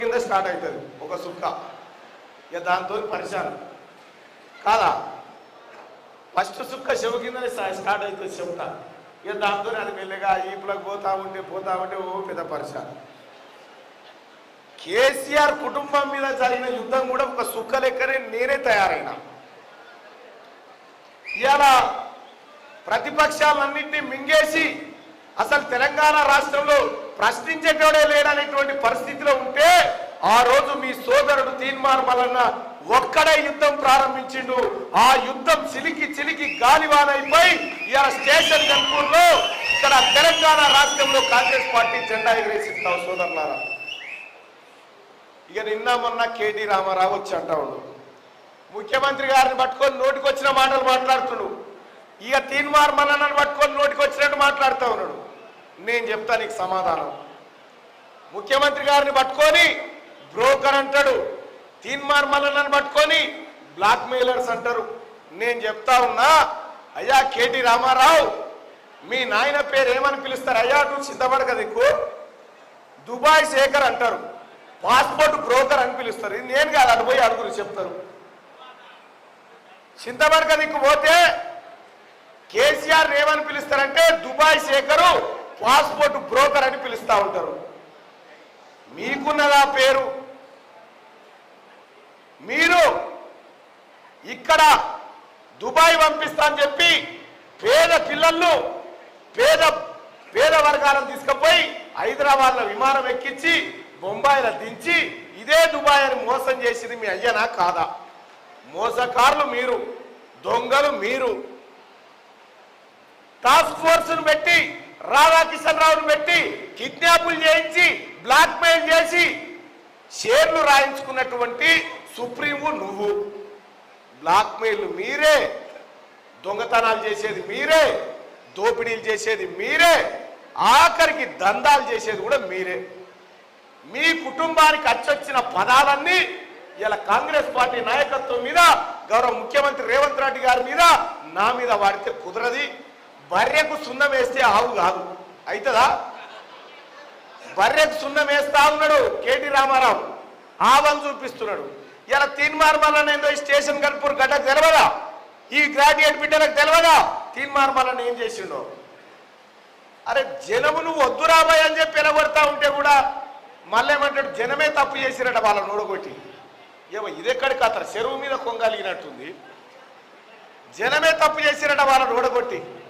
కింద స్టార్ట్ అవుతుంది ఒక సుక్క ఇక దాంతో పరిశాన్ కాదా ఫస్ట్ సుక్క చెవు కిందనే స్టార్ట్ అవుతుంది చెవుట ఇక దాంతో అది మెల్లగా ఈపులకు పోతా ఉంటే ఓ పెద్ద పరిశాన్ కేసీఆర్ కుటుంబం మీద జరిగిన యుద్ధం కూడా ఒక సుక్క లెక్కనే నేనే తయారైనా ఇవాళ ప్రతిపక్షాలన్నింటినీ మింగేసి అసలు తెలంగాణ రాష్ట్రంలో ప్రశ్నించేటోడే లేడనేటువంటి పరిస్థితిలో ఉంటే ఆ రోజు మీ సోదరుడు తీన్మార్ మల్లన్న ఒక్కడే యుద్ధం ప్రారంభించిండు. ఆ యుద్ధం చిలికి గాలివానైపోయి ఇవాళ స్టేషన్ గన్పూర్లో ఇక్కడ తెలంగాణ రాష్ట్రంలో కాంగ్రెస్ పార్టీ జెండా ఎగరేసిస్తావు సోదరులారా. ఇక నిన్న మొన్న కేటీ రామారావు వచ్చి అంటా ఉండు ముఖ్యమంత్రి గారిని పట్టుకొని నోటికొచ్చిన మాటలు మాట్లాడుతున్నాడు. ఇక తీన్మార్ మల్లన్నను పట్టుకొని నోటికొచ్చినట్టు మాట్లాడుతూ ఉన్నాడు. నేను చెప్తా నీకు సమాధానం. ముఖ్యమంత్రి గారిని పట్టుకొని బ్రోకర్ అంటాడు, తీన్మార్ మల్లన్నను పట్టుకొని బ్లాక్ మెయిలర్స్ అంటారు. నేను చెప్తా ఉన్నా అయ్యా కేటీ రామారావు మీ నాయన పేరు ఏమని పిలుస్తారు? అయ్యా నువ్వు సిద్ధపడక దిక్కు దుబాయ్ శేఖర్ అంటారు, పాస్పోర్ట్ బ్రోకర్ అని పిలుస్తారు. ఇది నేను కాదు, అటు పోయి అడుగురు చెప్తారు. చింతబడక దిక్కు పోతే కేసీఆర్ ఏమని పిలుస్తారంటే దుబాయ్ శేఖరు పాస్పోర్ట్ బ్రోకర్ అని పిలుస్తూ ఉంటారు. మీకున్నదా పేరు? మీరు ఇక్కడ దుబాయ్ పంపిస్తా అని చెప్పి పేద పిల్లలను పేద వర్గాలను తీసుకుపోయి హైదరాబాద్లో విమానం ఎక్కించి బొంబాయిలో దించి ఇదే దుబాయ్ అని మోసం చేసింది మీ అయ్యనా కాదా? మోసకారులు మీరు, దొంగలు మీరు. టాస్క్ ఫోర్స్ను పెట్టి రాధాకిషన్ రావును పెట్టి కిడ్నాపులు చేయించి బ్లాక్ మెయిల్ చేసి షేర్లు రాయించుకున్నటువంటి సుప్రీము నువ్వు. బ్లాక్ మెయిల్ మీరే, దొంగతనాలు చేసేది మీరే, దోపిడీలు చేసేది మీరే, ఆఖరికి దందాలు చేసేది కూడా మీరే. మీ కుటుంబానికి అచ్చొచ్చిన పదాలన్నీ ఇలా కాంగ్రెస్ పార్టీ నాయకత్వం మీద, గౌరవ ముఖ్యమంత్రి రేవంత్ రెడ్డి గారి మీద, నా మీద వాడితే కుదరది. బర్రెకు సున్నం వేస్తే ఆవు కాదు, అవుతుందా? బర్రెకు సున్నం వేస్తా ఉన్నాడు కేటీ రామారావు, ఆవని చూపిస్తున్నాడు. ఇలా తీన్మార్ మల్లన్న ఏందో స్టేషన్ గన్పూర్ గడ్డకు తెలవదా? ఈ గ్రాడ్యుయేట్ బిడ్డలకు తెలవదా తీన్మార్ మల్లన్న ఏం చేసిండో? అరే జనము నువ్వు వద్దు రాబాయ్ అని చెప్పి ఎలగొడతా ఉంటే కూడా మళ్ళీ ఏమంటాడు జనమే తప్పు చేసిరట వాళ్ళని ఓడగొట్టి. ఏమో ఇదెక్కడికి అతను చెరువు మీద కొంగలిగినట్టుంది. జనమే తప్పు చేసిరట వాళ్ళని ఓడగొట్టి.